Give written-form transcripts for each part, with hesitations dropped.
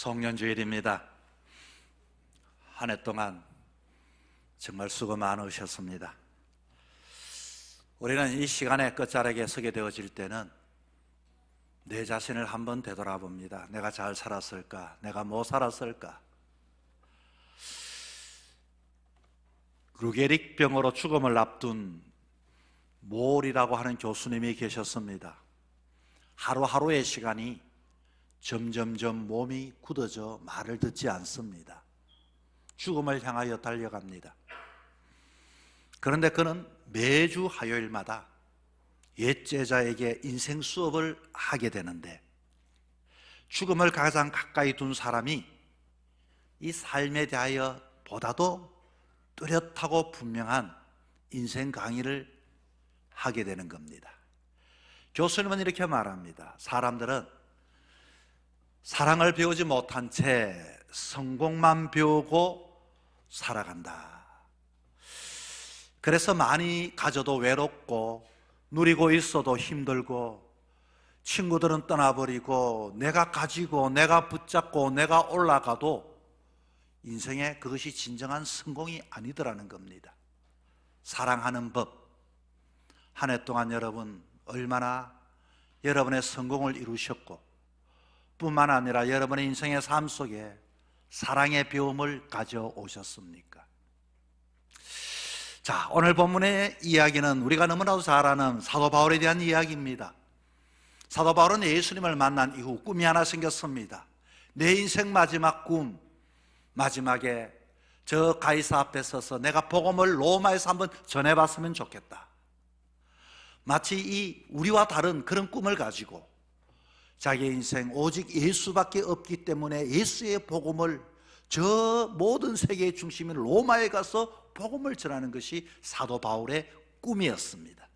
송년주일입니다. 한 해 동안 정말 수고 많으셨습니다. 우리는 이 시간에 끝자락에 서게 되어질 때는 내 자신을 한번 되돌아봅니다. 내가 잘 살았을까? 내가 못 살았을까? 루게릭 병으로 죽음을 앞둔 몰이라고 하는 교수님이 계셨습니다. 하루하루의 시간이 점점점 몸이 굳어져 말을 듣지 않습니다. 죽음을 향하여 달려갑니다. 그런데 그는 매주 화요일마다 옛 제자에게 인생 수업을 하게 되는데, 죽음을 가장 가까이 둔 사람이 이 삶에 대하여 보다도 뚜렷하고 분명한 인생 강의를 하게 되는 겁니다. 교수님은 이렇게 말합니다. 사람들은 사랑을 배우지 못한 채 성공만 배우고 살아간다. 그래서 많이 가져도 외롭고 누리고 있어도 힘들고, 친구들은 떠나버리고 내가 가지고 내가 붙잡고 내가 올라가도 인생에 그것이 진정한 성공이 아니더라는 겁니다. 사랑하는 법, 한 해 동안 여러분 얼마나 여러분의 성공을 이루셨고, 뿐만 아니라 여러분의 인생의 삶 속에 사랑의 배움을 가져오셨습니까? 자, 오늘 본문의 이야기는 우리가 너무나도 잘 아는 사도 바울에 대한 이야기입니다. 사도 바울은 예수님을 만난 이후 꿈이 하나 생겼습니다. 내 인생 마지막 꿈, 마지막에 저 가이사 앞에 서서 내가 복음을 로마에서 한번 전해봤으면 좋겠다. 마치 이 우리와 다른 그런 꿈을 가지고 자기 인생 오직 예수밖에 없기 때문에 예수의 복음을 저 모든 세계의 중심인 로마에 가서 복음을 전하는 것이 사도 바울의 꿈이었습니다.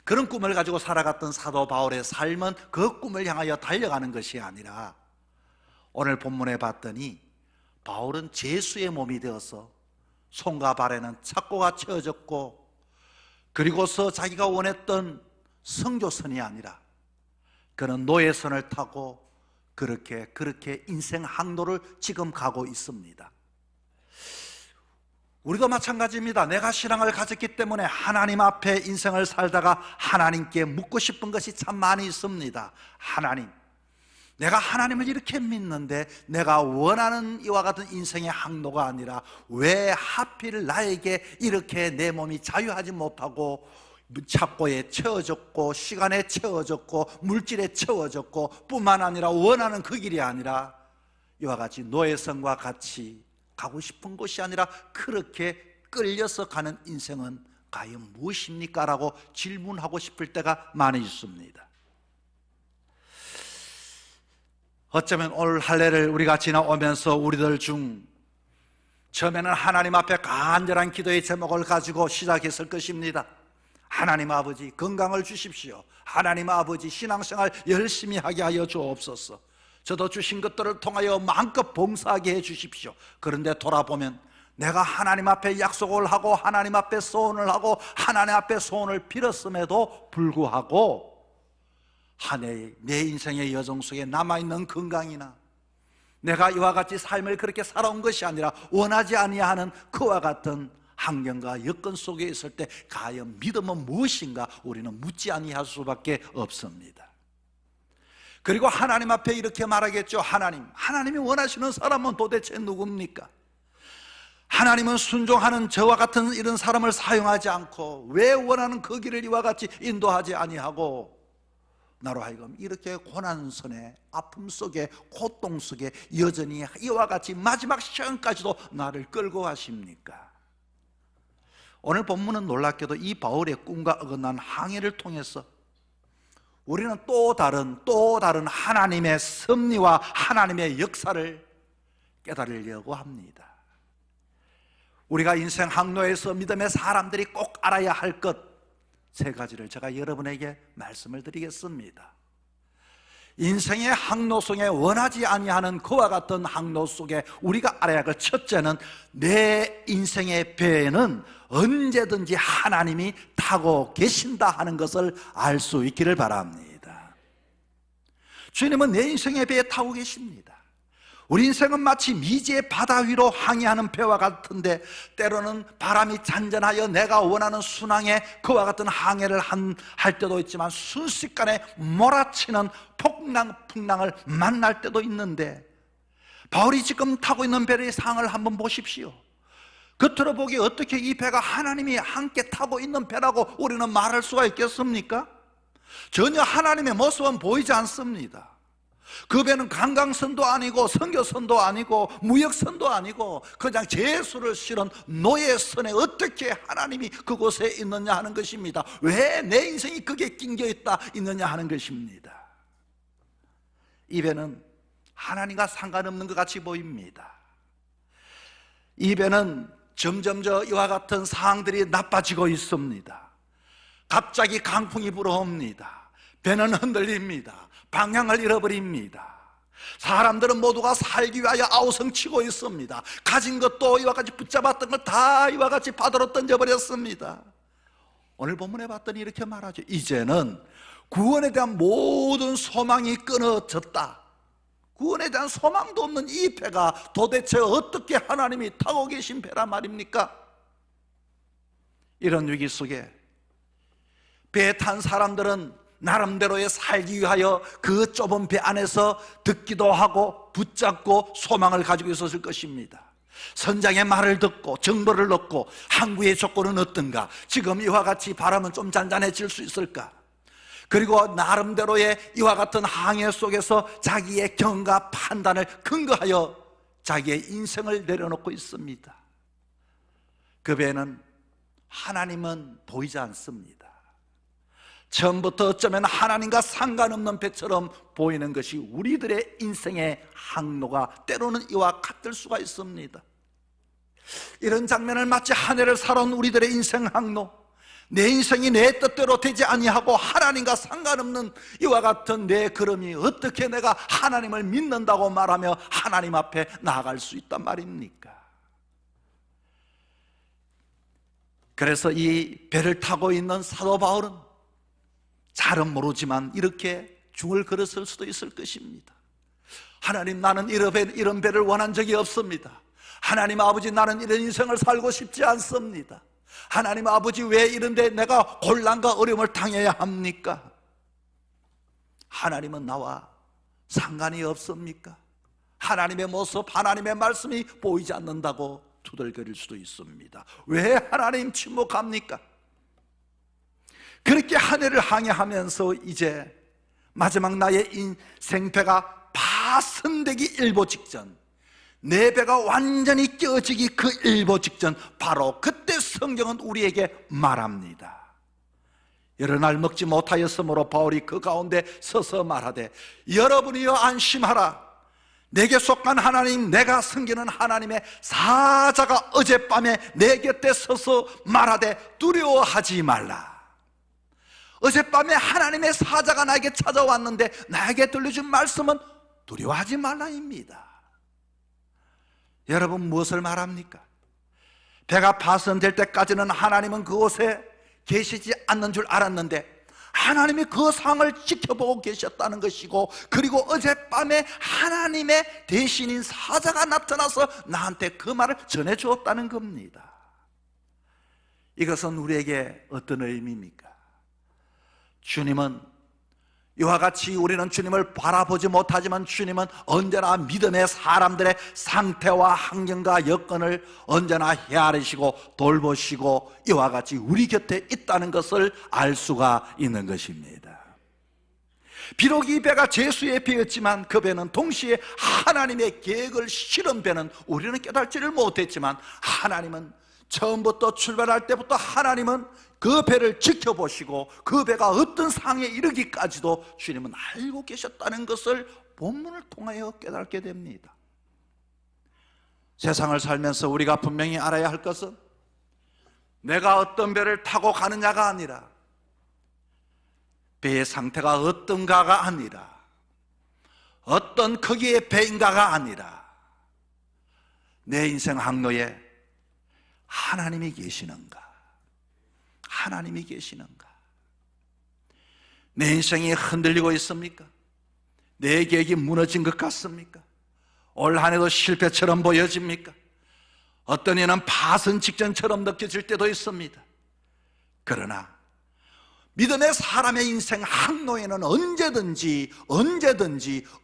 그런 꿈을 가지고 살아갔던 사도 바울의 삶은 그 꿈을 향하여 달려가는 것이 아니라, 오늘 본문에 봤더니 바울은 제수의 몸이 되어서 손과 발에는 착고가 채워졌고, 그리고서 자기가 원했던 선교선이 아니라 그는 노예선을 타고 그렇게 인생 항로를 지금 가고 있습니다. 우리도 마찬가지입니다. 내가 신앙을 가졌기 때문에 하나님 앞에 인생을 살다가 하나님께 묻고 싶은 것이 참 많이 있습니다. 하나님, 내가 하나님을 이렇게 믿는데 내가 원하는 이와 같은 인생의 항로가 아니라 왜 하필 나에게 이렇게 내 몸이 자유하지 못하고 착고에 채워졌고 시간에 채워졌고 물질에 채워졌고, 뿐만 아니라 원하는 그 길이 아니라 이와 같이 노예성과 같이 가고 싶은 곳이 아니라 그렇게 끌려서 가는 인생은 과연 무엇입니까? 라고 질문하고 싶을 때가 많이 있습니다. 어쩌면 오늘 할례를 우리가 지나오면서 우리들 중 처음에는 하나님 앞에 간절한 기도의 제목을 가지고 시작했을 것입니다. 하나님 아버지, 건강을 주십시오. 하나님 아버지, 신앙생활 열심히 하게 하여 주옵소서. 저도 주신 것들을 통하여 마음껏 봉사하게 해 주십시오. 그런데 돌아보면 내가 하나님 앞에 약속을 하고 하나님 앞에 소원을 하고 하나님 앞에 소원을 빌었음에도 불구하고 한 해의 내 인생의 여정 속에 남아있는 건강이나 내가 이와 같이 삶을 그렇게 살아온 것이 아니라 원하지 아니하는 그와 같은 환경과 여건 속에 있을 때 과연 믿음은 무엇인가 우리는 묻지 아니할 수밖에 없습니다. 그리고 하나님 앞에 이렇게 말하겠죠. 하나님이 원하시는 사람은 도대체 누굽니까? 하나님은 순종하는 저와 같은 이런 사람을 사용하지 않고 왜 원하는 그 길을 이와 같이 인도하지 아니하고 나로 하여금 이렇게 고난선에 아픔 속에 고통 속에 여전히 이와 같이 마지막 시간까지도 나를 끌고 가십니까? 오늘 본문은 놀랍게도 이 바울의 꿈과 어긋난 항해를 통해서 우리는 또 다른 하나님의 섭리와 하나님의 역사를 깨달으려고 합니다. 우리가 인생 항로에서 믿음의 사람들이 꼭 알아야 할 것 세 가지를 제가 여러분에게 말씀을 드리겠습니다. 인생의 항로 속에 원하지 아니하는 그와 같은 항로 속에 우리가 알아야 할 것, 첫째는 내 인생의 배에는 언제든지 하나님이 타고 계신다 하는 것을 알 수 있기를 바랍니다. 주님은 내 인생의 배에 타고 계십니다. 우리 인생은 마치 미지의 바다 위로 항해하는 배와 같은데, 때로는 바람이 잔잔하여 내가 원하는 순항에 그와 같은 항해를 할 때도 있지만, 순식간에 몰아치는 풍랑을 만날 때도 있는데, 바울이 지금 타고 있는 배의 상을 한번 보십시오. 겉으로 보기에 어떻게 이 배가 하나님이 함께 타고 있는 배라고 우리는 말할 수가 있겠습니까? 전혀 하나님의 모습은 보이지 않습니다. 그 배는 관광선도 아니고 선교선도 아니고 무역선도 아니고 그냥 제수를 실은 노예선에 어떻게 하나님이 그곳에 있느냐 하는 것입니다. 왜 내 인생이 그게 낑겨 있느냐 하는 것입니다. 이 배는 하나님과 상관없는 것 같이 보입니다. 이 배는 점점 이와 같은 상황들이 나빠지고 있습니다. 갑자기 강풍이 불어옵니다. 배는 흔들립니다. 방향을 잃어버립니다. 사람들은 모두가 살기 위하여 아우성치고 있습니다. 가진 것도 이와 같이 붙잡았던 것 다 이와 같이 바다로 던져버렸습니다. 오늘 본문에 봤더니 이렇게 말하죠. 이제는 구원에 대한 모든 소망이 끊어졌다. 구원에 대한 소망도 없는 이 배가 도대체 어떻게 하나님이 타고 계신 배란 말입니까? 이런 위기 속에 배에 탄 사람들은 나름대로의 살기 위하여 그 좁은 배 안에서 듣기도 하고 붙잡고 소망을 가지고 있었을 것입니다. 선장의 말을 듣고 정보를 얻고 항구의 조건은 어떤가? 지금 이와 같이 바람은 좀 잔잔해질 수 있을까? 그리고 나름대로의 이와 같은 항해 속에서 자기의 경험과 판단을 근거하여 자기의 인생을 내려놓고 있습니다. 그 배는 하나님은 보이지 않습니다. 처음부터 어쩌면 하나님과 상관없는 배처럼 보이는 것이 우리들의 인생의 항로가 때로는 이와 같을 수가 있습니다. 이런 장면을 마치 한 해를 살아온 우리들의 인생 항로, 내 인생이 내 뜻대로 되지 아니하고 하나님과 상관없는 이와 같은 내 걸음이 어떻게 내가 하나님을 믿는다고 말하며 하나님 앞에 나아갈 수 있단 말입니까? 그래서 이 배를 타고 있는 사도 바울은 잘은 모르지만 이렇게 중을 걸었을 수도 있을 것입니다. 하나님, 나는 이런 배를 원한 적이 없습니다. 하나님 아버지, 나는 이런 인생을 살고 싶지 않습니다. 하나님 아버지, 왜 이런데 내가 곤란과 어려움을 당해야 합니까? 하나님은 나와 상관이 없습니까? 하나님의 모습, 하나님의 말씀이 보이지 않는다고 투덜거릴 수도 있습니다. 왜 하나님 침묵합니까? 그렇게 한 해를 항해하면서 이제 마지막 나의 인생배가 파손되기 일보 직전, 내 배가 완전히 깨어지기 그 일보 직전, 바로 그때 성경은 우리에게 말합니다. 여러 날 먹지 못하였으므로 바울이 그 가운데 서서 말하되, 여러분이여 안심하라. 내게 속한 하나님, 내가 섬기는 하나님의 사자가 어젯밤에 내 곁에 서서 말하되 두려워하지 말라. 어젯밤에 하나님의 사자가 나에게 찾아왔는데 나에게 들려준 말씀은 두려워하지 말라입니다. 여러분, 무엇을 말합니까? 배가 파손될 때까지는 하나님은 그곳에 계시지 않는 줄 알았는데 하나님이 그 상을 지켜보고 계셨다는 것이고, 그리고 어젯밤에 하나님의 대신인 사자가 나타나서 나한테 그 말을 전해주었다는 겁니다. 이것은 우리에게 어떤 의미입니까? 주님은 이와 같이 우리는 주님을 바라보지 못하지만 주님은 언제나 믿음의 사람들의 상태와 환경과 여건을 언제나 헤아리시고 돌보시고 이와 같이 우리 곁에 있다는 것을 알 수가 있는 것입니다. 비록 이 배가 죄수의 배였지만 그 배는 동시에 하나님의 계획을 실은 배는 우리는 깨닫지를 못했지만, 하나님은 처음부터 출발할 때부터 하나님은 그 배를 지켜보시고 그 배가 어떤 상에 이르기까지도 주님은 알고 계셨다는 것을 본문을 통하여 깨닫게 됩니다. 세상을 살면서 우리가 분명히 알아야 할 것은 내가 어떤 배를 타고 가느냐가 아니라, 배의 상태가 어떤가가 아니라, 어떤 크기의 배인가가 아니라, 내 인생 항로에 하나님이 계시는가? 하나님이 계시는가? 내 인생이 흔들리고 있습니까? 내 계획이 무너진 것 같습니까? 올 한 해도 실패처럼 보여집니까? 어떤 이는 파선 직전처럼 느껴질 때도 있습니다. 그러나 믿음의 사람의 인생 항로에는 언제든지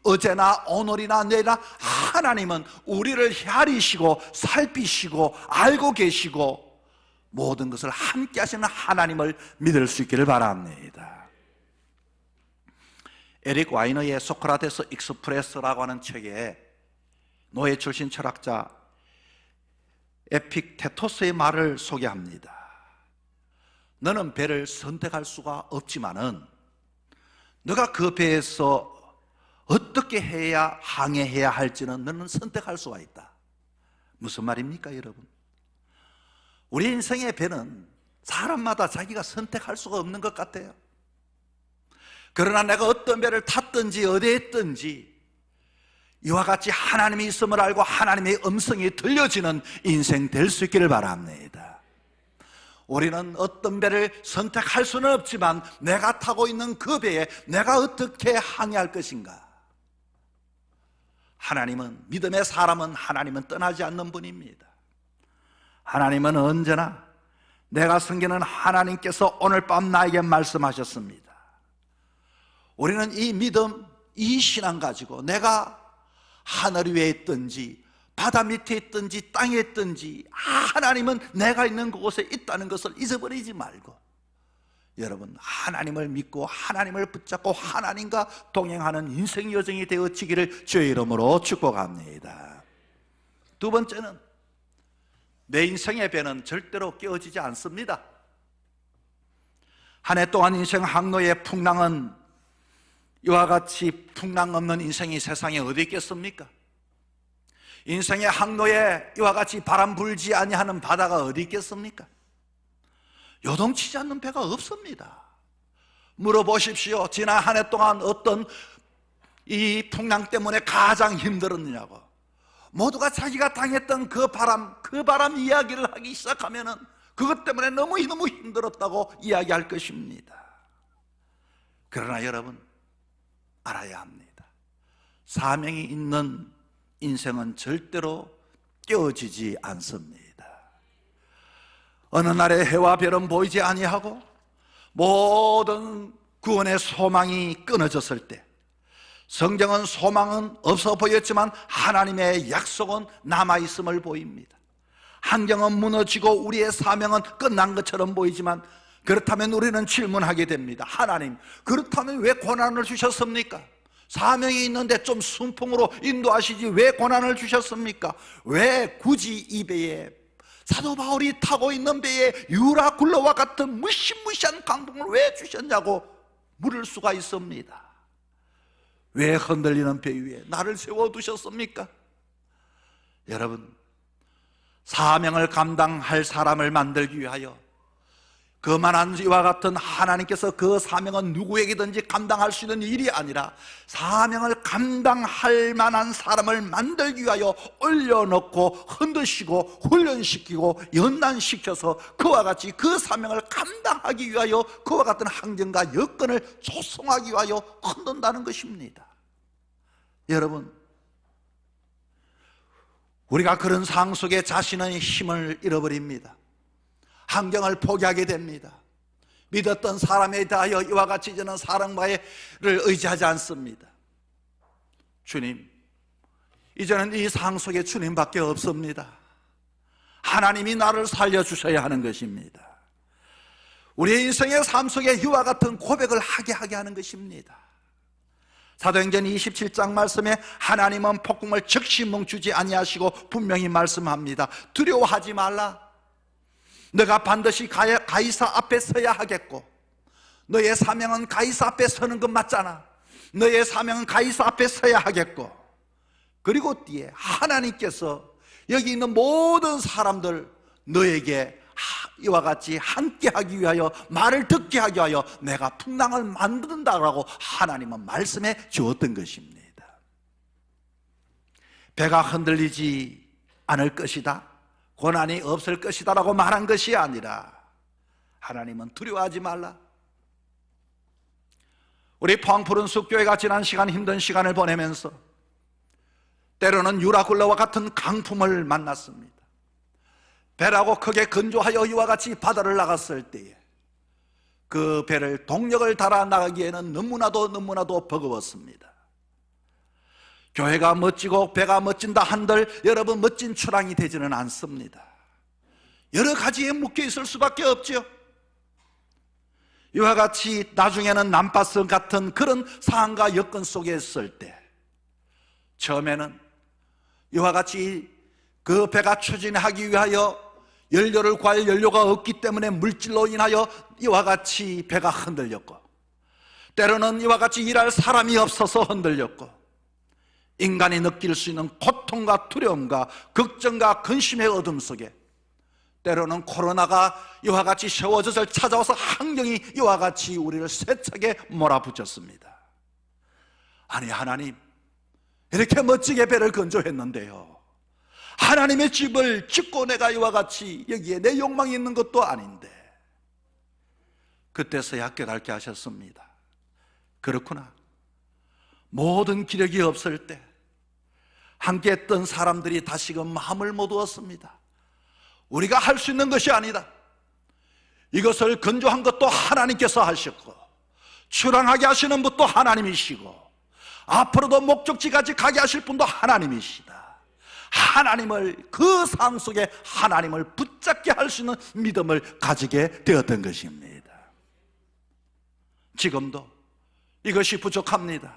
어제나 오늘이나 내일이나 하나님은 우리를 헤아리시고 살피시고 알고 계시고 모든 것을 함께 하시는 하나님을 믿을 수 있기를 바랍니다. 에릭 와이너의 소크라테스 익스프레스라고 하는 책에 노예 출신 철학자 에픽테토스의 말을 소개합니다. 너는 배를 선택할 수가 없지만은 너가 그 배에서 어떻게 해야 항해해야 할지는 너는 선택할 수가 있다. 무슨 말입니까, 여러분? 우리 인생의 배는 사람마다 자기가 선택할 수가 없는 것 같아요. 그러나 내가 어떤 배를 탔든지 어디에 있든지 이와 같이 하나님이 있음을 알고 하나님의 음성이 들려지는 인생 될 수 있기를 바랍니다. 우리는 어떤 배를 선택할 수는 없지만 내가 타고 있는 그 배에 내가 어떻게 항해할 것인가. 하나님은, 믿음의 사람은 하나님은 떠나지 않는 분입니다. 하나님은 언제나 내가 섬기는 하나님께서 오늘 밤 나에게 말씀하셨습니다. 우리는 이 믿음, 이 신앙 가지고 내가 하늘 위에 있든지 바다 밑에 있든지 땅에 있든지 하나님은 내가 있는 그곳에 있다는 것을 잊어버리지 말고 여러분 하나님을 믿고 하나님을 붙잡고 하나님과 동행하는 인생 여정이 되어지기를 주의 이름으로 축복합니다. 두 번째는 내 인생의 배는 절대로 깨어지지 않습니다. 한 해 동안 인생 항로의 풍랑은 이와 같이 풍랑 없는 인생이 세상에 어디 있겠습니까? 인생의 항로에 이와 같이 바람 불지 아니하는 바다가 어디 있겠습니까? 요동치지 않는 배가 없습니다. 물어보십시오. 지난 한 해 동안 어떤 이 풍랑 때문에 가장 힘들었느냐고. 모두가 자기가 당했던 그 바람 이야기를 하기 시작하면은 그것 때문에 너무 힘들었다고 이야기할 것입니다. 그러나 여러분 알아야 합니다. 사명이 있는 인생은 절대로 깨어지지 않습니다. 어느 날에 해와 별은 보이지 아니하고 모든 구원의 소망이 끊어졌을 때 성경은 소망은 없어 보였지만 하나님의 약속은 남아있음을 보입니다. 환경은 무너지고 우리의 사명은 끝난 것처럼 보이지만 그렇다면 우리는 질문하게 됩니다. 하나님, 그렇다면 왜 고난을 주셨습니까? 사명이 있는데 좀 순풍으로 인도하시지 왜 고난을 주셨습니까? 왜 굳이 이 배에 사도 바울이 타고 있는 배에 유라 굴러와 같은 무시무시한 강풍을 왜 주셨냐고 물을 수가 있습니다. 왜 흔들리는 배 위에 나를 세워두셨습니까? 여러분, 사명을 감당할 사람을 만들기 위하여 그만한 이와 같은 하나님께서 그 사명은 누구에게든지 감당할 수 있는 일이 아니라 사명을 감당할 만한 사람을 만들기 위하여 올려놓고 흔드시고 훈련시키고 연단시켜서 그와 같이 그 사명을 감당하기 위하여 그와 같은 환경과 여건을 조성하기 위하여 흔든다는 것입니다. 여러분, 우리가 그런 상황 속에 자신의 힘을 잃어버립니다. 환경을 포기하게 됩니다. 믿었던 사람에 대하여 이와 같이 저는 사랑과를 의지하지 않습니다. 주님, 이제는 이 상황 속에 주님밖에 없습니다. 하나님이 나를 살려주셔야 하는 것입니다. 우리의 인생의 삶 속에 이와 같은 고백을 하게 하는 것입니다. 사도행전 27장 말씀에 하나님은 폭풍을 즉시 멈추지 아니하시고 분명히 말씀합니다. 두려워하지 말라. 너가 반드시 가이사 앞에 서야 하겠고 너의 사명은 가이사 앞에 서는 것 맞잖아. 너의 사명은 가이사 앞에 서야 하겠고 그리고 뒤에 하나님께서 여기 있는 모든 사람들 너에게 이와 같이 함께 하기 위하여 말을 듣게 하기 위하여 내가 풍랑을 만든다라고 하나님은 말씀해 주었던 것입니다. 배가 흔들리지 않을 것이다, 고난이 없을 것이다 라고 말한 것이 아니라 하나님은 두려워하지 말라. 우리 포항푸른 숲교회가 지난 시간 힘든 시간을 보내면서 때로는 유라굴라와 같은 강풍을 만났습니다. 배라고 크게 건조하여 이와 같이 바다를 나갔을 때에 그 배를 동력을 달아 나가기에는 너무나도 버거웠습니다. 교회가 멋지고 배가 멋진다 한들 여러분 멋진 출항이 되지는 않습니다. 여러 가지에 묶여 있을 수밖에 없죠. 이와 같이 나중에는 난파선 같은 그런 상황과 여건 속에 있을 때 처음에는 이와 같이 그 배가 추진하기 위하여 연료를 구할 연료가 없기 때문에 물질로 인하여 이와 같이 배가 흔들렸고, 때로는 이와 같이 일할 사람이 없어서 흔들렸고, 인간이 느낄 수 있는 고통과 두려움과 걱정과 근심의 어둠 속에 때로는 코로나가 이와 같이 ሸ워젖을 찾아와서 환경이 이와 같이 우리를 세차게 몰아붙였습니다. 아니, 하나님 이렇게 멋지게 배를 건조했는데요, 하나님의 집을 짓고 내가 이와 같이 여기에 내 욕망이 있는 것도 아닌데, 그때서야 깨닫게 하셨습니다. 그렇구나. 모든 기력이 없을 때 함께 했던 사람들이 다시금 마음을 못 얻었습니다. 우리가 할 수 있는 것이 아니다. 이것을 건조한 것도 하나님께서 하셨고, 출항하게 하시는 분도 하나님이시고, 앞으로도 목적지까지 가게 하실 분도 하나님이시다. 하나님을, 그 상황 속에 하나님을 붙잡게 할 수 있는 믿음을 가지게 되었던 것입니다. 지금도 이것이 부족합니다.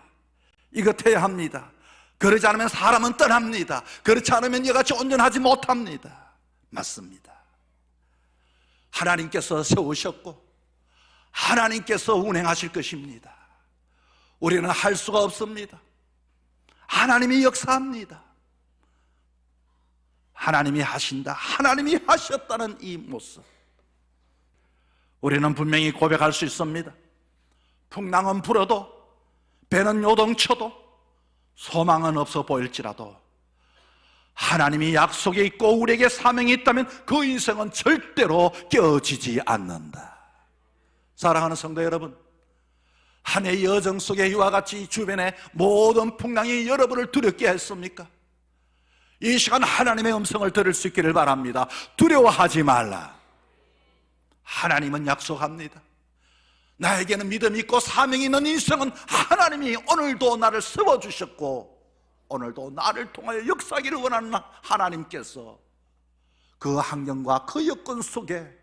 이것해야 합니다. 그러지 않으면 사람은 떠납니다. 그렇지 않으면 이같이 온전하지 못합니다. 맞습니다. 하나님께서 세우셨고 하나님께서 운행하실 것입니다. 우리는 할 수가 없습니다. 하나님이 역사합니다. 하나님이 하신다, 하나님이 하셨다는 이 모습, 우리는 분명히 고백할 수 있습니다. 풍랑은 불어도, 배는 요동쳐도, 소망은 없어 보일지라도 하나님이 약속이 있고 우리에게 사명이 있다면 그 인생은 절대로 깨어지지 않는다. 사랑하는 성도 여러분, 한 해의 여정 속에 이와 같이 주변에 모든 풍랑이 여러분을 두렵게 했습니까? 이 시간 하나님의 음성을 들을 수 있기를 바랍니다. 두려워하지 말라. 하나님은 약속합니다. 나에게는 믿음이 있고 사명이 있는 인생은 하나님이 오늘도 나를 세워주셨고 오늘도 나를 통하여 역사하기를 원하는 하나님께서 그 환경과 그 여건 속에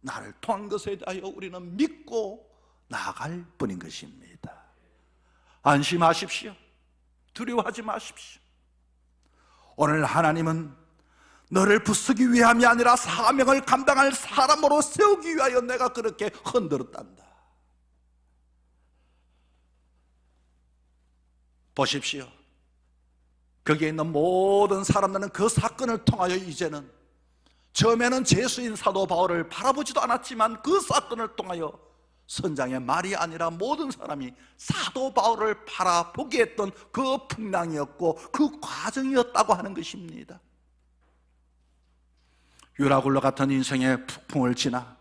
나를 통한 것에 대하여 우리는 믿고 나아갈 뿐인 것입니다. 안심하십시오. 두려워하지 마십시오. 오늘 하나님은 너를 부수기 위함이 아니라 사명을 감당할 사람으로 세우기 위하여 내가 그렇게 흔들었단다. 보십시오. 거기에 있는 모든 사람들은 그 사건을 통하여 이제는, 처음에는 죄수인 사도 바울을 바라보지도 않았지만 그 사건을 통하여 선장의 말이 아니라 모든 사람이 사도 바울을 바라보게 했던 그 풍랑이었고 그 과정이었다고 하는 것입니다. 유라굴로 같은 인생의 폭풍을 지나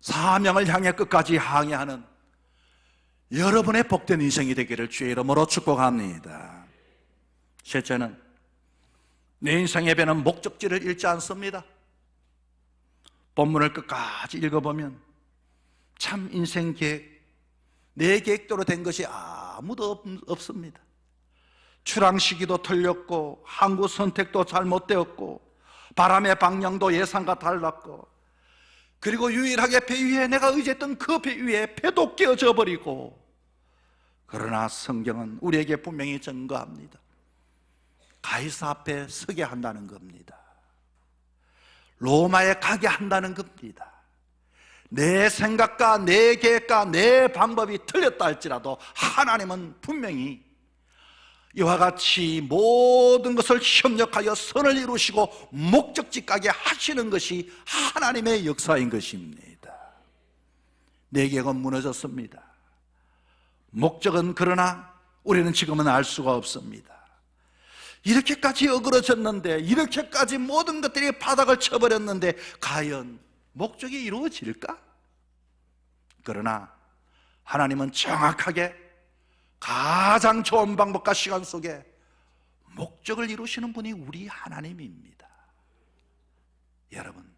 사명을 향해 끝까지 항해하는 여러분의 복된 인생이 되기를 주의 이름으로 축복합니다. 셋째는, 내 인생의 배는 목적지를 잃지 않습니다. 본문을 끝까지 읽어보면 참 인생 계획, 내 계획대로 된 것이 아무도 없습니다. 출항 시기도 틀렸고 항구 선택도 잘못되었고 바람의 방향도 예상과 달랐고, 그리고 유일하게 배 위에 내가 의지했던 그 배 위에 배도 깨어져 버리고, 그러나 성경은 우리에게 분명히 증거합니다. 가이사 앞에 서게 한다는 겁니다. 로마에 가게 한다는 겁니다. 내 생각과 내 계획과 내 방법이 틀렸다 할지라도 하나님은 분명히 이와 같이 모든 것을 협력하여 선을 이루시고 목적지 가게 하시는 것이 하나님의 역사인 것입니다. 내 계획은 무너졌습니다. 목적은, 그러나 우리는 지금은 알 수가 없습니다. 이렇게까지 어그러졌는데, 이렇게까지 모든 것들이 바닥을 쳐버렸는데 과연 목적이 이루어질까? 그러나 하나님은 정확하게 가장 좋은 방법과 시간 속에 목적을 이루시는 분이 우리 하나님입니다. 여러분,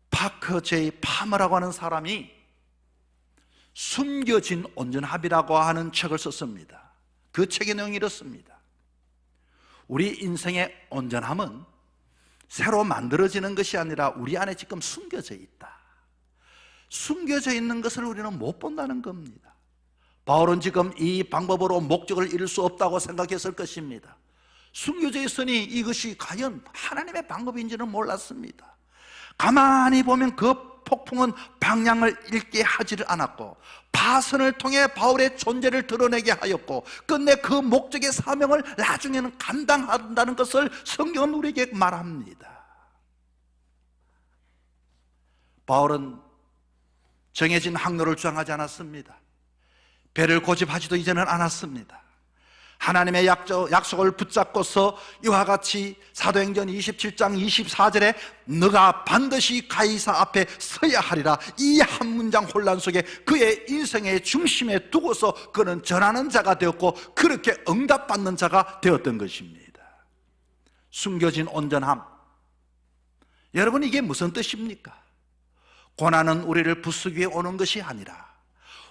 파커 제이 파머라고 하는 사람이 숨겨진 온전함이라고 하는 책을 썼습니다. 그 책의 내용이 이렇습니다. 우리 인생의 온전함은 새로 만들어지는 것이 아니라 우리 안에 지금 숨겨져 있다. 숨겨져 있는 것을 우리는 못 본다는 겁니다. 바울은 지금 이 방법으로 목적을 이룰 수 없다고 생각했을 것입니다. 숨겨져 있으니 이것이 과연 하나님의 방법인지는 몰랐습니다. 가만히 보면 그 폭풍은 방향을 잃게 하지를 않았고 파선을 통해 바울의 존재를 드러내게 하였고 끝내 그 목적의 사명을 나중에는 감당한다는 것을 성경은 우리에게 말합니다. 바울은 정해진 항로를 주장하지 않았습니다. 배를 고집하지도 이제는 않았습니다. 하나님의 약속을 붙잡고서 이와 같이 사도행전 27장 24절에 너가 반드시 가이사 앞에 서야 하리라, 이 한 문장 혼란 속에 그의 인생의 중심에 두고서 그는 전하는 자가 되었고 그렇게 응답받는 자가 되었던 것입니다. 숨겨진 온전함, 여러분, 이게 무슨 뜻입니까? 고난은 우리를 부수기 위해 오는 것이 아니라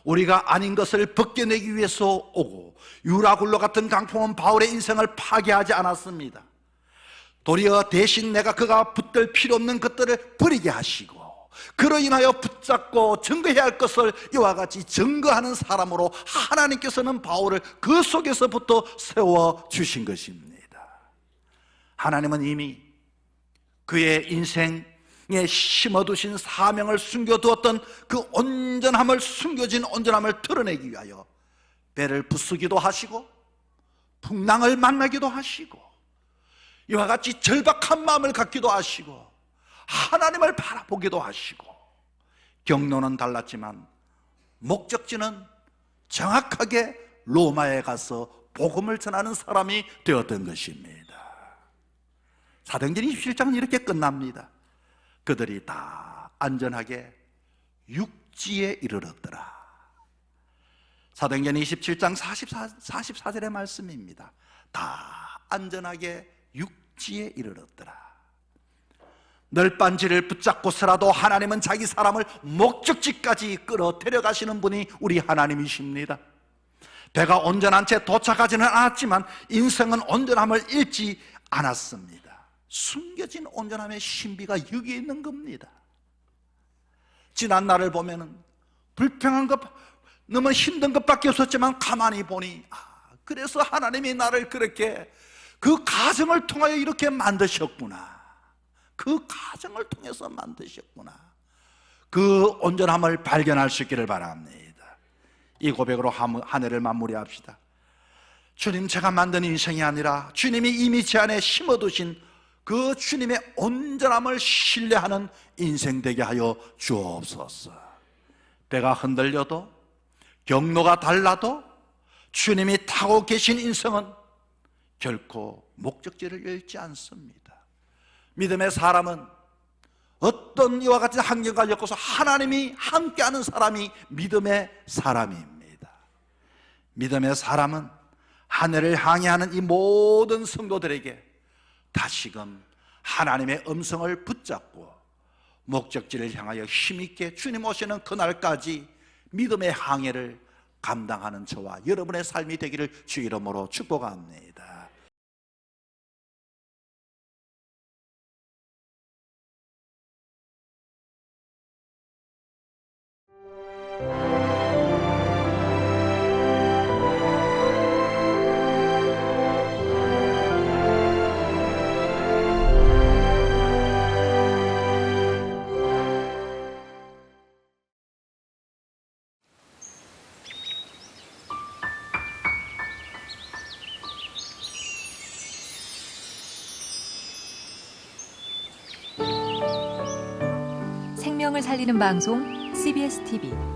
우리가 아닌 것을 벗겨내기 위해서 오고, 유라굴로 같은 강풍은 바울의 인생을 파괴하지 않았습니다. 도리어 대신 내가 그가 붙들 필요 없는 것들을 버리게 하시고 그로 인하여 붙잡고 증거해야 할 것을 이와 같이 증거하는 사람으로 하나님께서는 바울을 그 속에서부터 세워주신 것입니다. 하나님은 이미 그의 인생 심어두신 사명을 숨겨두었던 그 온전함을, 숨겨진 온전함을 드러내기 위하여 배를 부수기도 하시고 풍랑을 만나기도 하시고 이와 같이 절박한 마음을 갖기도 하시고 하나님을 바라보기도 하시고, 경로는 달랐지만 목적지는 정확하게 로마에 가서 복음을 전하는 사람이 되었던 것입니다. 사도행전 27장은 이렇게 끝납니다. 그들이 다 안전하게 육지에 이르렀더라. 사도행전 27장 44절의 말씀입니다. 다 안전하게 육지에 이르렀더라. 널빤지를 붙잡고서라도 하나님은 자기 사람을 목적지까지 끌어 데려가시는 분이 우리 하나님이십니다. 배가 온전한 채 도착하지는 않았지만 인생은 온전함을 잃지 않았습니다. 숨겨진 온전함의 신비가 여기에 있는 겁니다. 지난 날을 보면은 불평한 것, 너무 힘든 것밖에 없었지만 가만히 보니 그래서 하나님이 나를 그렇게 그 가정을 통하여 이렇게 만드셨구나. 그 가정을 통해서 만드셨구나. 그 온전함을 발견할 수 있기를 바랍니다. 이 고백으로 한 해를 마무리합시다. 주님, 제가 만든 인생이 아니라 주님이 이미 제 안에 심어두신 그 주님의 온전함을 신뢰하는 인생 되게 하여 주옵소서. 배가 흔들려도 경로가 달라도 주님이 타고 계신 인생은 결코 목적지를 잃지 않습니다. 믿음의 사람은 어떤 이와 같은 환경과 엮어서 하나님이 함께하는 사람이 믿음의 사람입니다. 믿음의 사람은 하늘을 향해하는 이 모든 성도들에게 다시금 하나님의 음성을 붙잡고 목적지를 향하여 힘있게 주님 오시는 그날까지 믿음의 항해를 감당하는 저와 여러분의 삶이 되기를 주 이름으로 축복합니다. 생명을 살리는 방송 CBS TV